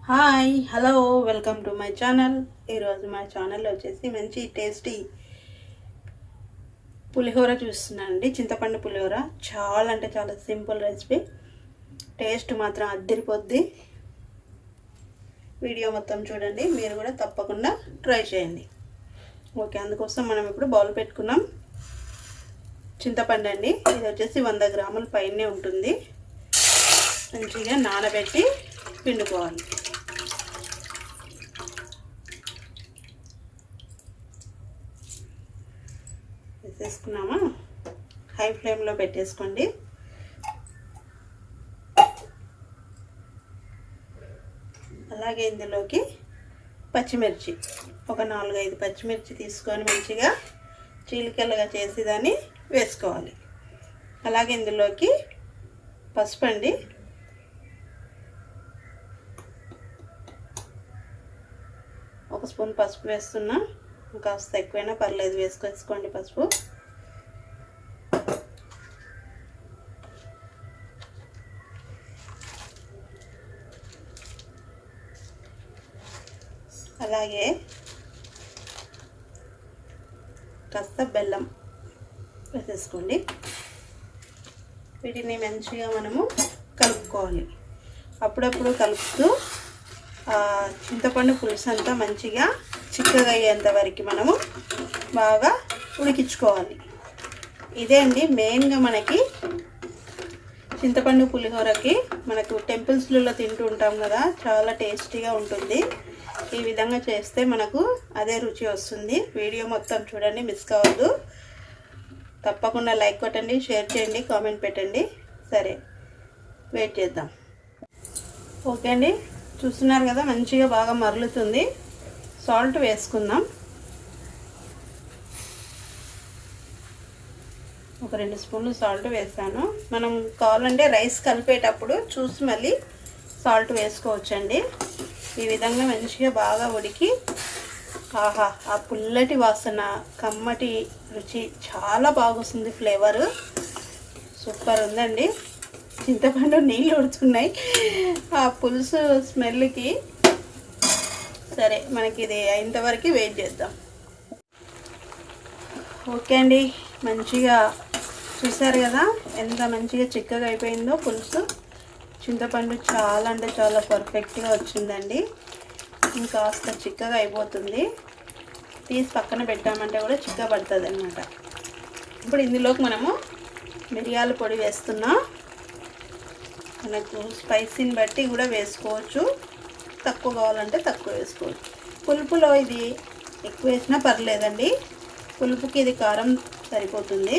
Hi hello welcome to my channel. ఈరోజు మా ఛానల్లో వచ్చేసి మంచి టేస్టీ పులిహోర చూస్తున్నానండి. చింతపండు పులిహోర చాలా అంటే చాలా సింపుల్ రెసిపీ, టేస్ట్ మాత్రం అద్దరిపోద్ది. వీడియో మొత్తం చూడండి, మీరు కూడా తప్పకుండా ట్రై చేయండి. ఓకే, అందుకోసం మనం ఇప్పుడు బౌల్ పెట్టుకున్నాం. చింతపండు అండి, ఇది వచ్చేసి 100 గ్రాముల పైనే ఉంటుంది. మంచిగా నానబెట్టి పిండుకోవాలి. వేసేసుకున్నామా, హై ఫ్లేమ్లో పెట్టేసుకోండి. అలాగే ఇందులోకి పచ్చిమిర్చి, ఒక 4-5 పచ్చిమిర్చి తీసుకొని మంచిగా చీలికలుగా చేసి దాన్ని వేసుకోవాలి. అలాగే ఇందులోకి పసుపు అండి, ఒక స్పూన్ పసుపు వేస్తున్నా. కాస్త ఎక్కువైనా పర్లేదు, వేసుకోండి పసుపు. అలాగే కాస్త బెల్లం వేసేసుకోండి. వీటిని మంచిగా మనము కలుపుకోవాలి. అప్పుడప్పుడు కలుపుతూ చింతపండు పులుసు అంతా మంచిగా చిక్కగా అయ్యేంత వరకు మనము బాగా ఉడికించుకోవాలి. ఇదే అండి మెయిన్గా మనకి చింతపండు పులిహోరకి, మనకు టెంపుల్స్లలో తింటూ ఉంటాం కదా, చాలా టేస్టీగా ఉంటుంది. ఈ విధంగా చేస్తే మనకు అదే రుచి వస్తుంది. వీడియో మొత్తం చూడండి, మిస్ కావద్దు. తప్పకుండా లైక్ కొట్టండి, షేర్ చేయండి, కామెంట్ పెట్టండి. సరే, వెయిట్ చేద్దాం. ఓకే అండి, చూస్తున్నారు కదా మంచిగా బాగా మరలుతుంది. సాల్ట్ వేసుకుందాం. ఒక 2 స్పూన్లు సాల్ట్ వేసాను. మనం కావాలంటే రైస్ కలిపేటప్పుడు చూసి మళ్ళీ సాల్ట్ వేసుకోవచ్చండి. ఈ విధంగా మంచిగా బాగా ఉడికి, ఆహా, ఆ పుల్లటి వాసన, కమ్మటి రుచి చాలా బాగుంది. ఫ్లేవరు సూపర్ ఉందండి. చింతపండు నీళ్ళు ఉడుతున్నాయి ఆ పులుసు స్మెల్కి. సరే, మనకి ఇది అయ్యేంతవరకు వెయిట్ చేద్దాం. ఓకే అండి, మంచిగా చూసారు కదా ఎంత మంచిగా చిక్కగా అయిపోయిందో పులుసు. చింతపండు చాలా అంటే చాలా పర్ఫెక్ట్గా వచ్చిందండి. ఇంకాస్త చిక్కగా అయిపోతుంది. తీసి పక్కన పెట్టామంటే కూడా చిక్కగా పడుతుంది అన్నమాట. ఇప్పుడు ఇందులోకి మనము మిరియాల పొడి వేస్తున్నాం. మనకు స్పైసీని బట్టి కూడా వేసుకోవచ్చు, తక్కువ కావాలంటే తక్కువ వేసుకోవచ్చు. పులుపులో ఇది ఎక్కువ వేసినా పర్లేదండి, పులుపుకి ఇది కారం సరిపోతుంది.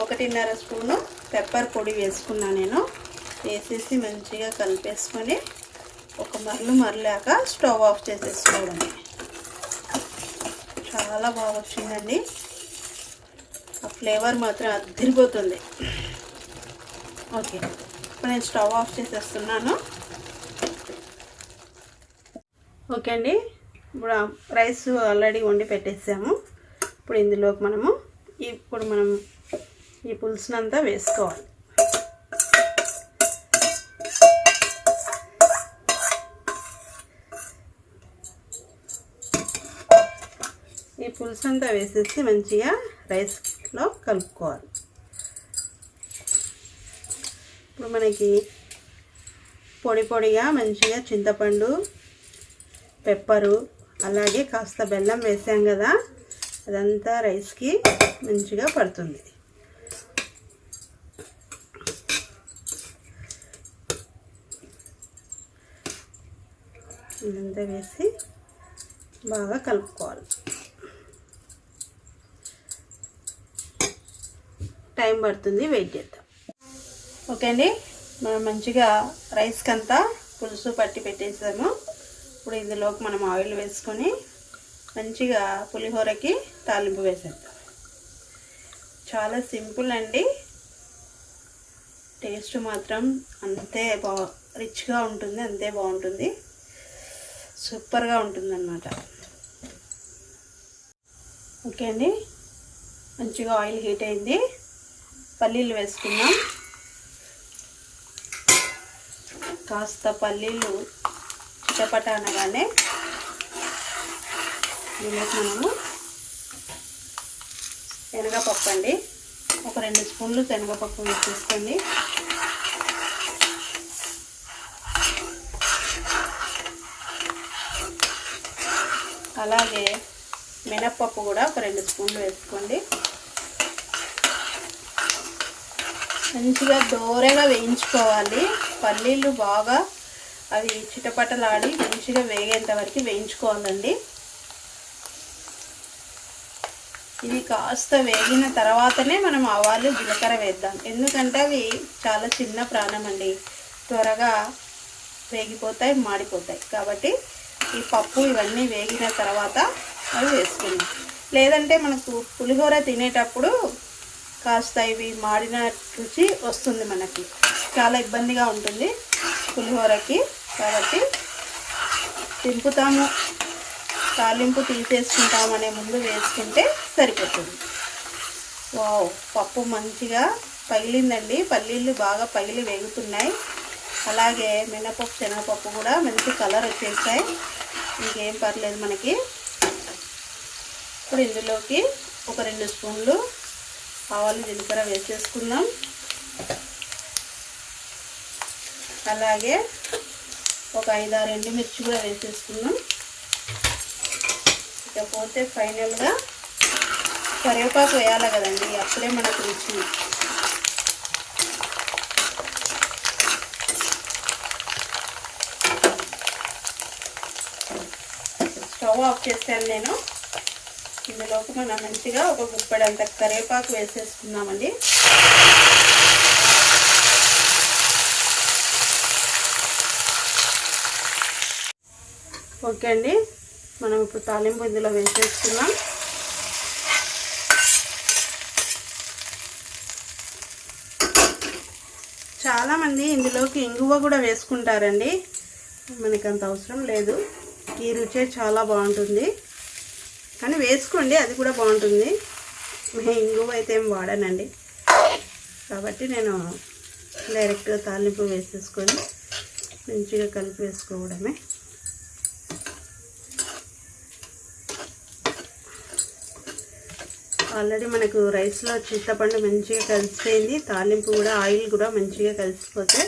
1.5 స్పూను పెప్పర్ పొడి వేసుకున్నా నేను. వేసేసి మంచిగా కలిపేసుకొని ఒక మరలాక స్టవ్ ఆఫ్ చేసేసుకోవడం. చాలా బాగా వచ్చిందండి, ఆ ఫ్లేవర్ మాత్రం అదిరిపోతుంది. ఓకే, ఇప్పుడు నేను స్టవ్ ఆఫ్ చేసేస్తున్నాను. ఓకే అండి, ఇప్పుడు రైస్ ఆల్రెడీ వండి పెట్టేసాము. ఇప్పుడు ఇందులోకి మనం ఈ పులుసునంతా వేసుకోవాలి. ఈ పులుసు అంతా వేసేసి మంచిగా రైస్లో కలుపుకోవాలి. ఇప్పుడు మనకి పొడి పొడిగా మంచిగా చింతపండు, పెప్పరు, అలాగే కాస్త బెల్లం వేసాం కదా, అదంతా రైస్కి మంచిగా పడుతుంది. ఇదంతా వేసి బాగా కలుపుకోవాలి. టైం పడుతుంది, వెయిట్ చేద్దాం. ఓకే అండి, మనం మంచిగా రైస్కి అంతా పులుసు పట్టి పెట్టేసాము. ఇప్పుడు ఇందులోకి మనం ఆయిల్ వేసుకొని మంచిగా పులిహోరకి తాలింపు వేసేద్దాం. చాలా సింపుల్ అండి, టేస్ట్ మాత్రం అంతే రిచ్గా ఉంటుంది, అంతే బాగుంటుంది, సూపర్గా ఉంటుంది అన్నమాట. ఓకే అండి, మంచిగా ఆయిల్ హీట్ అయింది. పల్లీలు వేసుకున్నాం. కాస్త పల్లీలు చిటపట అనగానే దీనికి మనము శనగపప్పు అండి, ఒక 2 స్పూన్లు శనగపప్పు వేసేసుకోండి. అలాగే మినప్పప్పు కూడా ఒక 2 స్పూన్లు వేసుకోండి. మంచిగా దోరగా వేయించుకోవాలి. పల్లీలు బాగా అవి చిటపటలాడి మంచిగా వేగేంత వరకు వేయించుకోవాలండి. ఇది కాస్త వేగిన తర్వాతనే మనం ఆవాలు జీలకర్ర వేద్దాం. ఎందుకంటే అవి చాలా చిన్న ప్రాణం అండి, త్వరగా వేగిపోతాయి, మాడిపోతాయి. కాబట్టి ఈ పప్పు ఇవన్నీ వేగిన తర్వాత అవి వేసుకుందాం. లేదంటే మనకు పులిహోర తినేటప్పుడు కాస్త ఇవి మాడిన రుచి వస్తుంది, మనకి చాలా ఇబ్బందిగా ఉంటుంది పులిహోరకి. కాబట్టి తింపుతాము, తాలింపు తీసేసుకుంటాం అనే ముందు వేసుకుంటే సరిపోతుంది. వావ్, పప్పు మంచిగా పగిలిందండి, పల్లీలు బాగా పగిలి వేగుతున్నాయి. అలాగే మినపప్పు శనగపప్పు కూడా మంచి కలర్ వచ్చేసాయి. ఇంకేం పర్లేదు మనకి. ఇప్పుడు ఇందులోకి ఒక 2 స్పూన్లు ఆవాలు జీలకర్ర వేసేసుకుందాం. అలాగే ఒక 5-6 ఎండుమిర్చి కూడా వేసేసుకుందాం. ఇకపోతే ఫైనల్గా కరివేపాకు వేయాలి కదండి, అప్పుడే మనకు రుచి. స్టవ్ ఆఫ్ చేస్తాను నేను. ఇందులోకి మనం మంచిగా ఒక గుప్పెడంత కరివేపాకు వేసేసుకుందామండి. ఓకే అండి, మనం ఇప్పుడు తాలింపు ఇందులో వేసేసుకున్నాం. చాలామంది ఇందులోకి ఇంగువ కూడా వేసుకుంటారండి, మనకి అంత అవసరం లేదు. ఈ రుచే చాలా బాగుంటుంది, కానీ వేసుకోండి, అది కూడా బాగుంటుంది. ఇంగువ అయితే ఏం వాడానండి, కాబట్టి నేను డైరెక్ట్గా తాలింపు వేసేసుకొని మంచిగా కలిపి వేసుకోవడమే. ఆల్రెడీ మనకు రైస్లో చింతపండు మంచిగా కలిసిపోయింది, తాలింపు కూడా ఆయిల్ కూడా మంచిగా కలిసిపోతే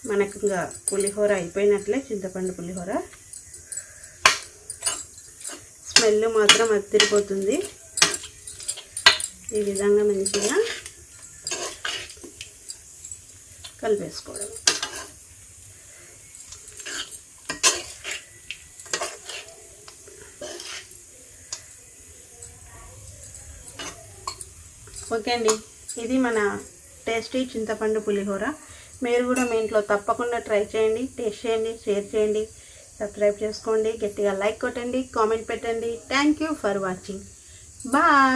మనకు ఇంకా పులిహోర అయిపోయినట్లే. చింతపండు పులిహోర స్మెల్ మాత్రం అదిరిపోతుంది. ఈ విధంగా మంచిగా కలిపేసుకోవడం. ఓకే అండి, ఇది మన టేస్టీ చింతపండు పులిహోర. మీరు కూడా మీ ఇంట్లో తప్పకుండా ట్రై చేయండి, టేస్ట్ చేయండి, షేర్ చేయండి, సబ్స్క్రైబ్ చేసుకోండి, గట్టిగా లైక్ కొట్టండి, కామెంట్ పెట్టండి. Thank you for watching. Bye.